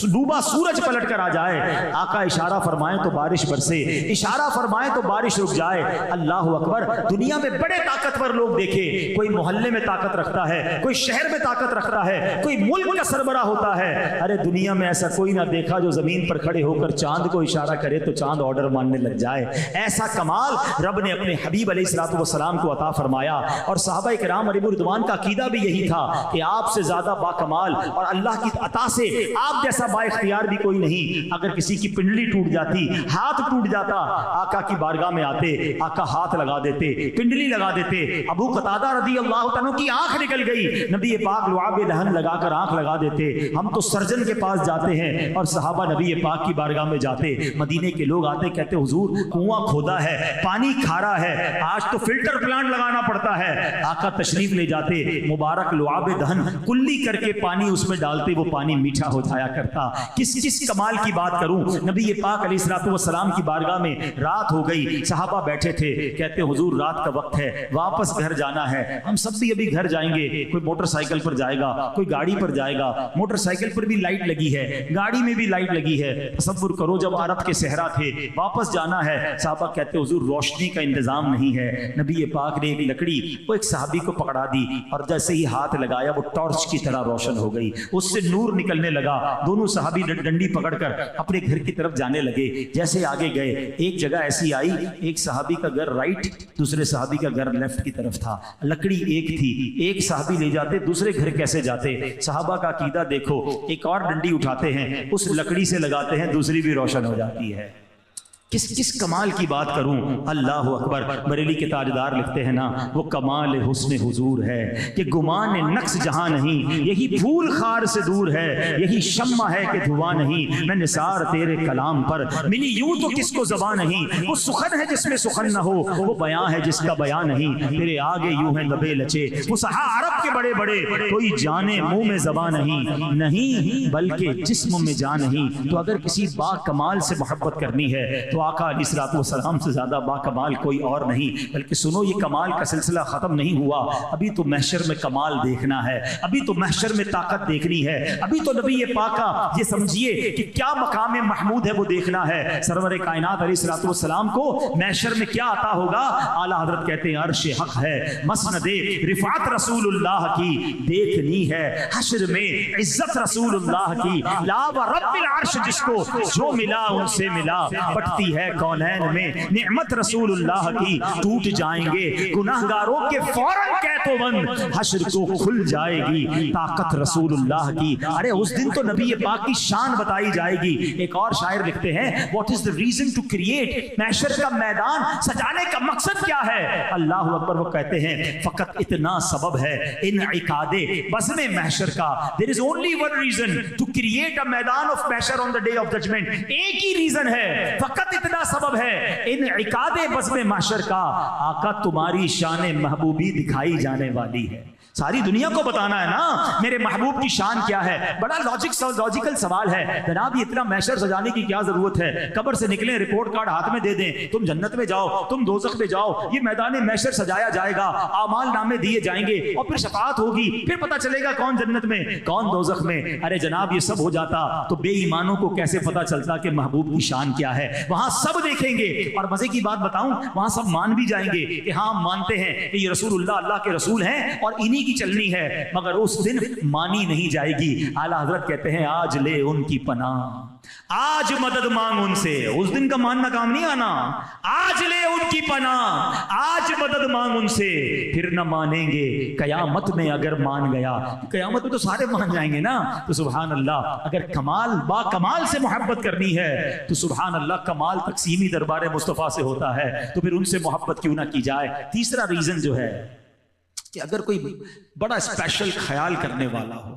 ڈوبا سورج پلٹ کر آ جائے، آقا اشارہ فرمائیں تو بارش برسے، اشارہ فرمائیں تو بارش رک جائے۔ اللہ اکبر، دنیا میں بڑے طاقتور لوگ دیکھے، کوئی محلے میں طاقت رکھتا ہے، کوئی شہر میں طاقت رکھتا ہے، کوئی ملک کا سربراہ ہوتا ہے، ارے دنیا میں ایسا کوئی نہ دیکھا جو زمین پر کھڑے ہو کر چاند کو اشارہ کرے تو چاند آرڈر ماننے لگ جائے۔ ایسا ایسا کمال رب نے اپنے حبیب علیہ الصلوۃ والسلام کو عطا فرمایا. اور صحابہ کرام علیہ رضوان کا عقیدہ بھی یہی تھا کہ آپ سے زیادہ با کمال اور اللہ کی عطا سے آپ جیسا با اختیار بھی کوئی نہیں. اگر کسی کی پنڈلی ٹوٹ جاتی, ہاتھ ٹوٹ جاتا, آقا کی بارگاہ میں آتے, آقا ہاتھ لگا دیتے, پنڈلی لگا دیتے. ابو قتادہ رضی اللہ عنہ کی آنکھ نکل گئی, نبی پاک لعاب دہن لگا کر آنکھ لگا دیتے. ہم تو سرجن کے پاس جاتے ہیں اور صحابہ نبی پاک کی بارگاہ میں جاتے. مدینے کے لوگ آتے, کہتے حضور کنواں کھودا ہے, پانی کھارا ہے, آج تو فلٹر پلانٹ لگانا پڑتا ہے. آقا تشریف لے جاتے, مبارک لعاب دہن کلی کر کے پانی اس میں ڈالتے, وہ پانی میٹھا ہو جایا کرتا. کس کمال کی بات کروں. نبی پاک علیہ الصلوۃ والسلام کی بارگاہ میں رات ہو گئی, صحابہ بیٹھے تھے, کہتے حضور رات کا وقت ہے, واپس گھر جانا ہے. ہم سب بھی ابھی گھر جائیں گے. کوئی موٹر سائیکل پر جائے گا, کوئی گاڑی پر جائے گا. موٹر سائیکل پر بھی لائٹ لگی ہے, گاڑی میں بھی لائٹ لگی ہے. تصور کرو جب عرب کے صحرا تھے, واپس جانا ہے. صحابہ کہتے حضور روشنی کا انتظام نہیں ہے. نبی پاک نے ایک لکڑی وہ ایک صحابی کو پکڑا دی اور جیسے ہی ہاتھ لگایا وہ ٹارچ کی طرح روشن ہو گئی, اس سے نور نکلنے لگا. دونوں صحابی ڈنڈی پکڑ کر اپنے گھر کی طرف جانے لگے. جیسے آگے گئے, ایک جگہ ایسی آئی, ایک صحابی کا گھر رائٹ, دوسرے صحابی کا گھر لیفٹ کی طرف تھا. لکڑی ایک تھی, ایک صحابی لے جاتے, دوسرے گھر کیسے جاتے. صحابہ کا عقیدہ دیکھو, ایک اور ڈنڈی اٹھاتے ہیں, اس لکڑی سے لگاتے ہیں, دوسری بھی روشن ہو جاتی ہے. کس کمال کی بات کروں. اللہ اکبر. بریلی کے تاجدار لکھتے ہیں نا, وہ کمال حسن حضور ہے کہ گمان نقص جہاں نہیں, یہی پھول خار سے دور ہے, یہی شمع ہے کہ دھواں نہیں. میں نثار تیرے کلام پر ملی یوں تو کس کو زبان نہیں. وہ سخن ہے جس میں سخن نہ ہو, وہ بیان ہے جس کا بیان نہیں. تیرے آگے یوں ہیں لبے لچے, وہ سہا عرب کے بڑے بڑے, کوئی جانے منہ میں زبان نہیں بلکہ جسم میں جان نہیں. تو اگر کسی با کمال سے محبت کرنی ہے تو آقا علیہ الصلوۃ والسلام سے زیادہ با کمال کوئی اور نہیں. بلکہ سنو, یہ کمال کا سلسلہ ختم نہیں ہوا. ابھی تو محشر میں کمال دیکھنا ہے, ابھی تو محشر میں طاقت دیکھنی ہے, ابھی تو نبی پاک کا یہ سمجھیے کہ کیا مقام محمود ہے وہ دیکھنا ہے. سرور کائنات علیہ الصلوۃ والسلام کو محشر میں کیا عطا ہوگا. اعلیٰ حضرت کہتے ہیں عرش حق ہے, مسند رفعت رسول اللہ کی دیکھنی ہے, حشر میں عزت رسول اللہ کی. لا و رب العرش, جس کو جو ملا ان سے ملا, بٹتی ہے کونین میں نعمت رسول اللہ کی. ٹوٹ جائیں گے گناہگاروں کے فوراً کہتو بند, حشر کو کھل جائے گی طاقت رسول اللہ کی. ارے اس دن تو نبی پاک کی شان بتائی جائے گی. ایک اور شاعر لکھتے ہیں, what is the reason to create, محشر کا میدان سجانے کا مقصد کیا ہے. اللہ اکبر. وہ کہتے ہیں فقط اتنا سبب ہے انعقاد بزم محشر کا. there is only one reason to create a میدان of محشر on the day of judgment. ایک ہی ریزن ہے, فقط اتنا سبب ہے انعقاد بزم محشر کا. آقا تمہاری شان محبوبی دکھائی جانے والی ہے. ساری دنیا کو بتانا ہے نا میرے محبوب کی شان کیا ہے. بڑا لاجیکل سوال ہے جناب, یہ اتنا محشر سجانے کی کیا ضرورت ہے. قبر سے نکلیں, رپورٹ کارڈ ہاتھ میں دے دیں, تم جنت میں جاؤ, تم دوزخ میں جاؤ. یہ میدان محشر سجایا جائے گا, اعمال نامے دیے جائیں گے, اور پھر شفاعت ہوگی, پھر پتہ چلے گا کون جنت میں کون دوزخ میں. ارے جناب یہ سب ہو جاتا تو بے ایمانوں کو کیسے پتہ چلتا کہ محبوب کی شان کیا ہے. وہاں سب دیکھیں گے, اور مزے کی بات بتاؤں, وہاں سب مان بھی جائیں گے کہ ہاں مانتے ہیں کہ یہ رسول اللہ کے رسول ہیں اور انہی کی چلنی ہے, مگر اس دن مانی نہیں جائے گی. اعلیٰ حضرت کہتے ہیں آج لے ان کی پناہ, آج مدد مانگ ان سے. اس دن کا ماننا کام نہیں آنا. آج لے ان کی پناہ, آج مدد مانگ ان سے, پھر نہ مانیں گے قیامت میں اگر مان گیا. قیامت میں تو سارے مان جائیں گے نا. تو سبحان اللہ, اگر کمال با کمال سے محبت کرنی ہے تو سبحان اللہ کمال تقسیمی دربار مصطفیٰ سے ہوتا ہے, تو پھر ان سے محبت کیوں نہ کی جائے. تیسرا ریزن جو ہے کہ اگر کوئی بڑا اسپیشل خیال کرنے والا ہو,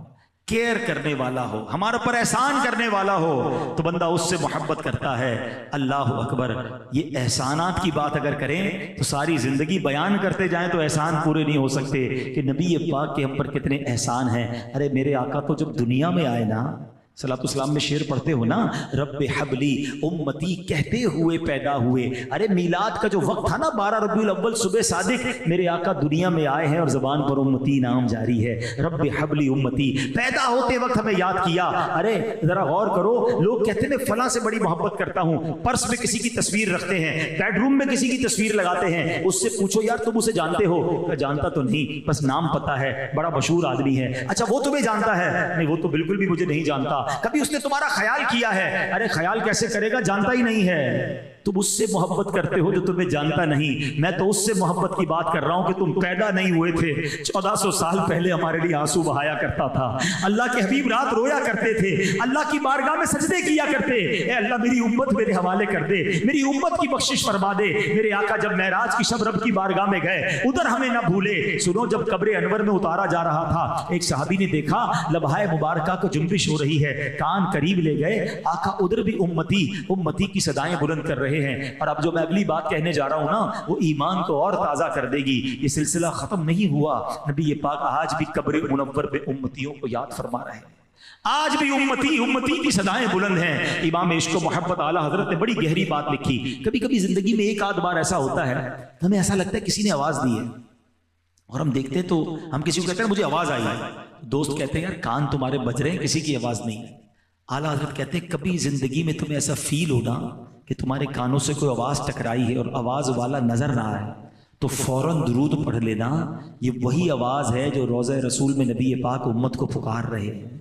کیئر کرنے والا ہو, ہمارے پر احسان کرنے والا ہو, تو بندہ اس سے محبت کرتا ہے. اللہ اکبر. یہ احسانات کی بات اگر کریں تو ساری زندگی بیان کرتے جائیں تو احسان پورے نہیں ہو سکتے کہ نبی پاک کے ہم پر کتنے احسان ہیں. ارے میرے آقا تو جب دنیا میں آئے نا, صلاۃ السلام میں شعر پڑھتے ہو نا, رب حبلی امتی کہتے ہوئے پیدا ہوئے. ارے میلاد کا جو وقت تھا نا 12 ربیع الاول صبح صادق, میرے آقا دنیا میں آئے ہیں اور زبان پر امتی نام جاری ہے. رب حبلی امتی, پیدا ہوتے وقت ہمیں یاد کیا. ارے ذرا غور کرو, لوگ کہتے ہیں فلاں سے بڑی محبت کرتا ہوں, پرس میں کسی کی تصویر رکھتے ہیں, بیڈ روم میں کسی کی تصویر لگاتے ہیں, اس سے پوچھو یار تم اسے جانتے ہو؟ جانتا تو نہیں, بس نام پتا ہے, بڑا مشہور آدمی ہے. اچھا وہ تمہیں جانتا ہے؟ نہیں وہ تو بالکل بھی مجھے نہیں جانتا. کبھی اس نے تمہارا خیال کیا ہے؟ ارے خیال کیسے کرے گا, جانتا ہی نہیں ہے. تم اس سے محبت کرتے ہو جو تمہیں جانتا نہیں، میں تو اس سے محبت کی بات کر رہا ہوں کہ تم پیدا نہیں ہوئے تھے، 1400 سال پہلے ہمارے لیے آنسو بہایا کرتا تھا، اللہ کے حبیب رات رویا کرتے تھے، اللہ کی بارگاہ میں سجدے کیا کرتے، اے اللہ میری امت میرے حوالے کر دے، میری امت کی بخشش فرما دے۔ میرے آقا جب معراج کی شب رب کی بارگاہ میں گئے، ادھر ہمیں نہ بھولے۔ سنو، جب قبر انور میں اتارا جا رہا تھا، ایک صحابی نے دیکھا لبہائے مبارکہ کو جنبش ہو رہی ہے، کان قریب لے گئے، آقا ادھر بھی امتی امتی کی صدائیں بلند کر رہے ہیں۔ اور اب جو میں اگلی بات کہنے جا رہا ہوں نا، وہ ایمان کو اور تازہ کر دے گی۔ یہ سلسلہ ختم نہیں ہوا، نبی پاک آج بھی قبر منور پہ امتیوں کو یاد فرما رہے ہیں، آج بھی امتی کی صدائیں بلند ہیں۔ امام عشق و محبت اعلیٰ حضرت نے بڑی گہری بات لکھی۔ کبھی کبھی زندگی میں ایک آدھ بار ایسا ہوتا ہے، ہمیں ایسا لگتا ہے کسی نے آواز دی ہے، اور ہم دیکھتے ہیں تو ہم کسی کو کہتے ہیں مجھے آواز آئی ہے، دوست کہتے ہیں یار کان تمہارے بج رہے ہیں، کسی کی آواز نہیں ہے۔ اعلیٰ حضرت کہتے ہیں کبھی زندگی میں تمہیں ایسا فیل ہونا کہ تمہارے کانوں سے کوئی آواز ٹکرائی ہے اور آواز والا نظر نہ آئے، تو فوراً درود پڑھ لینا، یہ وہی آواز ہے جو روضہ رسول میں نبی پاک امت کو پکار رہے ہیں۔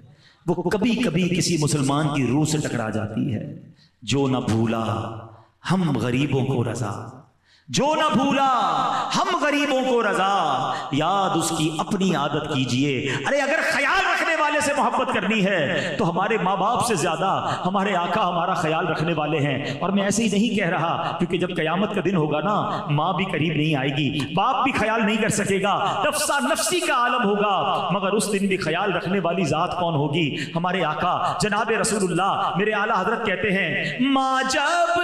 وہ کبھی کبھی کسی مسلمان کی روح سے ٹکرا جاتی ہے۔ جو نہ بھولا ہم غریبوں کو رضا، جو نہ بھولا ہم غریبوں کو رضا، یاد اس کی اپنی عادت کیجئے۔ ارے اگر خیال رکھنے والے سے محبت کرنی ہے تو ہمارے ماں باپ سے زیادہ ہمارے آقا ہمارا خیال رکھنے والے ہیں۔ اور میں ایسے ہی نہیں کہہ رہا، کیونکہ جب قیامت کا دن ہوگا نا، ماں بھی قریب نہیں آئے گی، باپ بھی خیال نہیں کر سکے گا، نفسا نفسی کا عالم ہوگا، مگر اس دن بھی خیال رکھنے والی ذات کون ہوگی؟ ہمارے آقا جناب رسول اللہ۔ میرے اعلیٰ حضرت کہتے ہیں ماں جب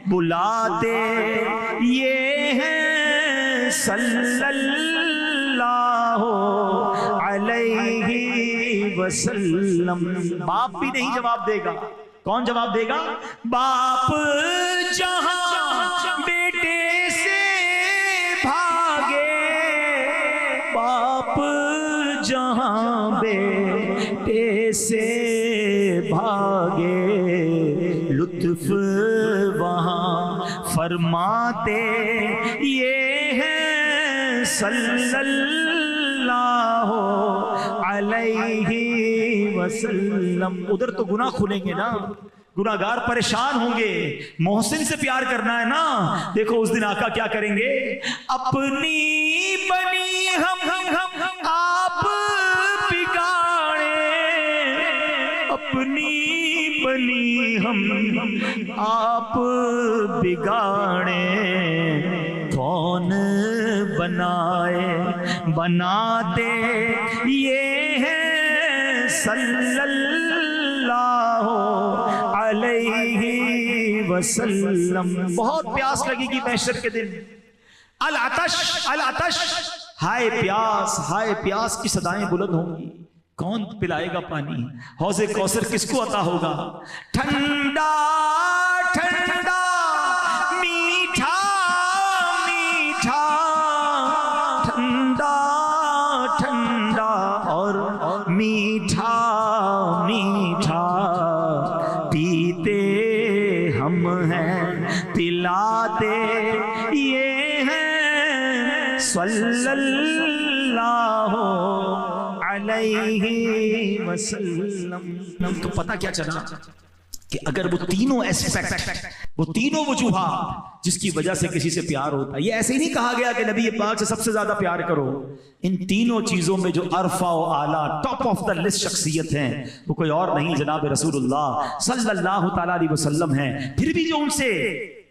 بلاتے یہ ہیں صلی اللہ علیہ وسلم۔ باپ بھی نہیں جواب دے گا، کون جواب دے گا؟ باپ جہاں بیٹے سے بھاگے، باپ جہاں بیٹے سے بھاگے، لطف فرماتے یہ ہیں صلی اللہ علیہ وسلم۔ ادھر تو گناہ کھلیں گے نا، گناہ گار پریشان ہوں گے، محسن سے پیار کرنا ہے نا۔ دیکھو اس دن آقا کیا کریں گے، اپنی بنی ہم آپ بگاڑے، اپنی بنی ہم آپ بگاڑے، کون بنائے بناتے یہ ہیں صلی اللہ علیہ وسلم۔ بہت پیاس لگے گی محشر کے دن، العطش العطش، ہائے پیاس ہائے پیاس کی صدائیں بلند ہوں گی۔ کون پلائے گا پانی؟ حوض کوثر کس کو عطا ہوگا؟ ٹھنڈا ٹھنڈا میٹھا میٹھا، ٹھنڈا ٹھنڈا اور میٹھا میٹھا، پیتے ہم ہیں پلاتے یہ ہیں صلی اللہ علیہ وسلم۔ تو پتہ کیا چلا کہ اگر وہ تینوں ایسپیکٹ، وہ تینوں وجوہات جس کی وجہ سے کسی سے پیار ہوتا ہے، یہ ایسے ہی نہیں کہا گیا کہ نبی پاک سے سب سے زیادہ پیار کرو، ان تینوں چیزوں میں جو عرفہ و اعلیٰ ٹاپ آف دا لسٹ شخصیت ہیں وہ کوئی اور نہیں جناب رسول اللہ صلی اللہ تعالیٰ علیہ وسلم ہیں۔ پھر بھی جو ان سے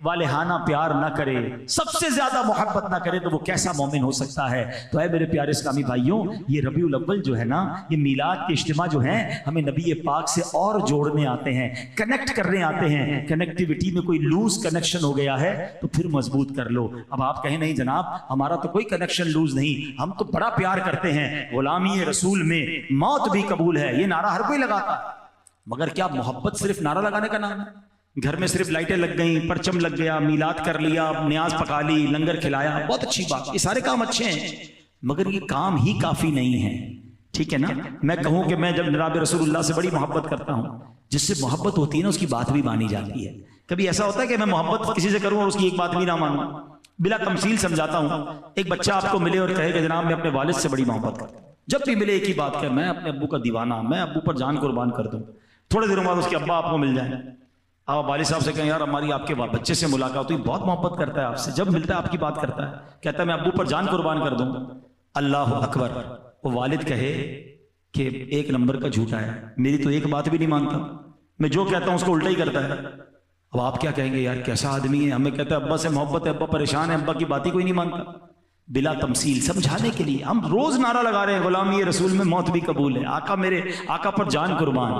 والہانہ پیار نہ کرے، سب سے زیادہ محبت نہ کرے، تو وہ کیسا مومن ہو سکتا ہے؟ تو اے میرے پیارے اسلامی بھائیوں، یہ ربیع الاول جو ہے نا، یہ میلاد کے اجتماع جو ہیں، ہمیں نبی پاک سے اور جوڑنے آتے ہیں، کنیکٹ کرنے آتے ہیں۔ کنیکٹیوٹی میں کوئی لوز کنیکشن ہو گیا ہے تو پھر مضبوط کر لو۔ اب آپ کہیں نہیں جناب ہمارا تو کوئی کنیکشن لوز نہیں، ہم تو بڑا پیار کرتے ہیں، غلامی رسول میں موت بھی قبول ہے، یہ نعرہ ہر کوئی لگاتا ہے، مگر کیا محبت صرف نعرہ لگانے کا نام ہے؟ گھر میں صرف لائٹیں لگ گئیں، پرچم لگ گیا، میلاد کر لیا، نیاز پکا لی، لنگر کھلایا، بہت اچھی بات، یہ سارے کام اچھے ہیں، مگر یہ کام ہی کافی نہیں ہے، ٹھیک ہے نا؟ میں کہوں کہ میں جب جناب رسول اللہ سے بڑی محبت کرتا ہوں، جس سے محبت ہوتی ہے نا اس کی بات بھی مانی جاتی ہے. کبھی ایسا ہوتا ہے کہ میں محبت کسی سے کروں اور اس کی ایک بات بھی نہ مانوں؟ بلا تمثیل سمجھاتا ہوں. ایک بچہ آپ کو ملے اور کہے کہ جناب میں اپنے والد سے بڑی محبت کرتا ہوں, جب بھی ملے ایک ہی بات کہ میں اپنے ابو کا دیوانہ, میں ابو پر جان قربان کر دوں. تھوڑے دنوں بعد اس کے ابا آپ کو مل جائیں, آپ والد صاحب سے کہیں یار ہماری آپ کے بچے سے ملاقات ہوئی, بہت محبت کرتا ہے آپ سے, جب ملتا ہے آپ کی بات کرتا ہے, کہتا ہے میں ابو پر جان قربان کر دوں. اللہ اکبر. وہ والد کہے کہ ایک نمبر کا جھوٹا ہے, میری تو ایک بات بھی نہیں مانتا, میں جو کہتا ہوں اس کو الٹا ہی کرتا ہے. اب آپ کیا کہیں گے یار کیسا آدمی ہے, ہمیں کہتا ہے ابا سے محبت ہے, ابا پریشان ہے, ابا کی بات ہی کوئی نہیں مانتا. بلا تمثیل سمجھانے کے لیے ہم روز نعرہ لگا رہے ہیں غلامی رسول میں موت بھی قبول ہے, آقا میرے آقا پر جان قربان.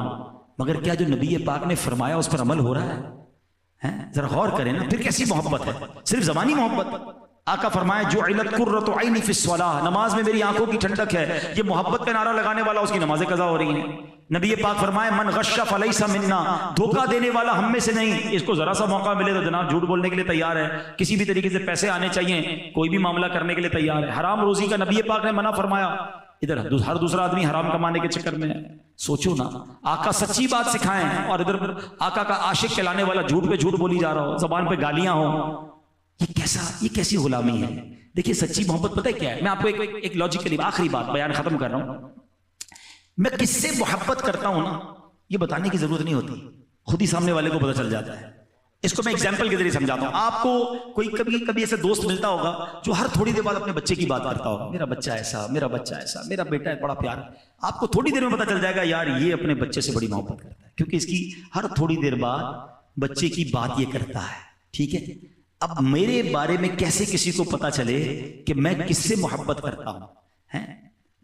مگر کیا جو نبی پاک نے فرمایا اس پر عمل ہو رہا ہے؟ ذرا غور کریں نا, پھر کیسی محبت ہے؟ صرف زبانی محبت. آقا فرمایا جعلت قرۃ عینی فی الصلاۃ, نماز میں میری آنکھوں کی ٹھنڈک ہے. یہ محبت کا نعرہ لگانے والا اس کی نمازیں قضا ہو رہی ہیں. نبی پاک فرمائے من غش فلیس منا, دھوکہ دینے والا ہم میں سے نہیں. اس کو ذرا سا موقع ملے تو جناب جھوٹ بولنے کے لیے تیار ہے, کسی بھی طریقے سے پیسے آنے چاہیے, کوئی بھی معاملہ کرنے کے لیے تیار ہے. حرام روزی کا نبی پاک نے منع فرمایا, ادھر ہر دوسرا آدمی حرام کمانے کے چکر میں ہے. سوچو نا, آقا سچی بات سکھائیں اور ادھر آقا کا عاشق کہلانے والا جھوٹ پہ جھوٹ بولی جا رہا ہو, زبان پہ گالیاں ہوں. یہ کیسی غلامی ہے؟ دیکھیے سچی محبت پتہ ہے کیا ہے؟ میں آپ کو ایک لاجیکلی آخری بات بیان ختم کر رہا ہوں. میں کس سے محبت کرتا ہوں نا, یہ بتانے کی ضرورت نہیں ہوتی, خود ہی سامنے والے کو پتہ چل جاتا ہے. اس کو میں ایگزامپل کے ذریعے سمجھاتا ہوں. آپ کو کوئی کبھی ایسا دوست ملتا ہوگا جو ہر تھوڑی دیر بعد اپنے بچے کی بات کرتا ہوگا, میرا بچہ ایسا, میرا بچہ ایسا, میرا بیٹا ہے بڑا پیارا. آپ کو تھوڑی دیر میں پتہ چل جائے گا یار یہ اپنے بچے سے بڑی محبت کرتا ہے, کیونکہ اس کی ہر تھوڑی دیر بعد بچے کی بات یہ کرتا ہے. ٹھیک ہے, اب میرے بارے میں کیسے کسی کو پتا چلے کہ میں کس سے محبت کرتا ہوں؟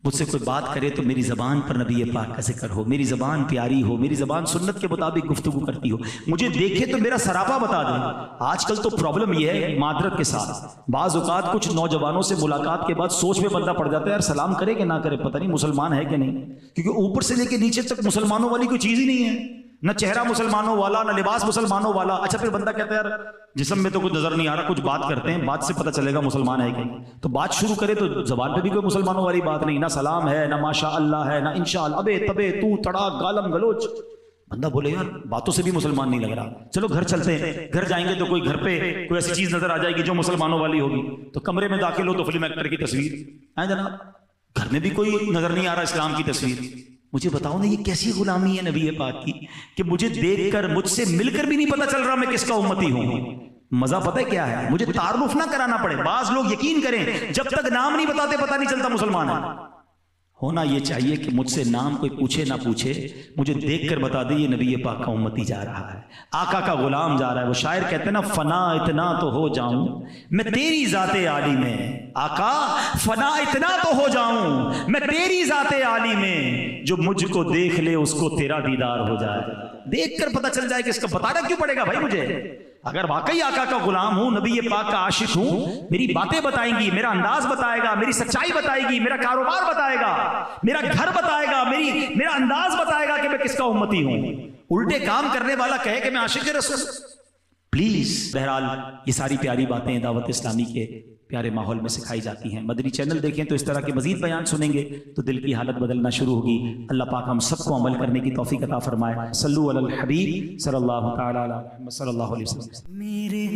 مجھ سے کوئی بات کرے تو میری زبان پر نبی پاک کا ذکر ہو, میری زبان پیاری ہو, میری زبان سنت کے مطابق گفتگو کرتی ہو, مجھے دیکھے تو میرا سراپا بتا دے. آج کل تو پرابلم یہ ہے معذرت کے ساتھ, بعض اوقات کچھ نوجوانوں سے ملاقات کے بعد سوچ میں بندہ پڑ جاتا ہے یار سلام کرے کہ نہ کرے, پتہ نہیں مسلمان ہے کہ نہیں, کیونکہ اوپر سے لے کے نیچے تک مسلمانوں والی کوئی چیز ہی نہیں ہے, نہ چہرہ مسلمانوں والا, نہ لباس مسلمانوں والا. اچھا پھر بندہ کہتا ہے یار جسم میں تو کچھ نظر نہیں آ رہا, کچھ بات کرتے ہیں, بات سے پتہ چلے گا مسلمان ہے کہ نہیں. تو بات شروع کرے تو زبان پہ بھی کوئی مسلمانوں والی بات نہیں, نہ سلام ہے, نہ ماشاء اللہ ہے, نہ انشاءاللہ, ابے تبے تو تڑا گالم گلوچ. بندہ بولے یار باتوں سے بھی مسلمان نہیں لگ رہا, چلو گھر چلتے ہیں. گھر جائیں گے تو کوئی گھر پہ کوئی ایسی چیز نظر آ جائے گی جو مسلمانوں والی ہوگی, تو کمرے میں داخل ہو تو فلم ایکٹر کی تصویر ہے جناب, گھر میں بھی کوئی نظر نہیں آ رہا اسلام کی تصویر. مجھے بتاؤ نا یہ کیسی غلامی ہے نبی پاک کی کہ مجھے دیکھ کر, مجھ سے مل کر بھی نہیں پتا چل رہا میں کس کا امتی ہوں. مزہ پتہ ہے کیا ہے؟ مجھے تعارف نہ کرانا پڑے. بعض لوگ یقین کریں جب تک نام نہیں بتاتے پتہ نہیں چلتا مسلمان ہے. ہونا یہ چاہیے کہ مجھ سے نام کوئی پوچھے نہ پوچھے, مجھے دیکھ کر بتا دے یہ نبی پاک کا امتی جا رہا ہے, آقا کا غلام جا رہا ہے. وہ شاعر کہتے ہیں نا فنا اتنا تو ہو جاؤں میں تیری ذات عالی میں, آقا فنا اتنا تو ہو جاؤں میں تیری ذات عالی میں, جو مجھ کو دیکھ لے اس کو تیرا دیدار ہو جائے. دیکھ کر پتہ چل جائے کہ اس کا بتانا کیوں پڑے گا بھائی مجھے؟ اگر واقعی آقا کا غلام ہوں, نبی پاک کا عاشق ہوں, میری باتیں بتائیں گی, میرا انداز بتائے گا, میری سچائی بتائے گی, میرا کاروبار بتائے گا, میرا گھر بتائے گا, میرا انداز بتائے گا کہ میں کس کا امتی ہوں. الٹے کام کرنے والا کہے کہ میں عاشق رسول. پلیز بہرحال یہ ساری پیاری باتیں دعوت اسلامی کے پیارے ماحول میں سکھائی جاتی ہیں. مدنی چینل دیکھیں تو اس طرح کے مزید بیان سنیں گے تو دل کی حالت بدلنا شروع ہوگی. اللہ پاک ہم سب کو عمل کرنے کی توفیق عطا فرمائے. صلو علی الحبیب صلی اللہ تعالی علیہ وسلم. میرے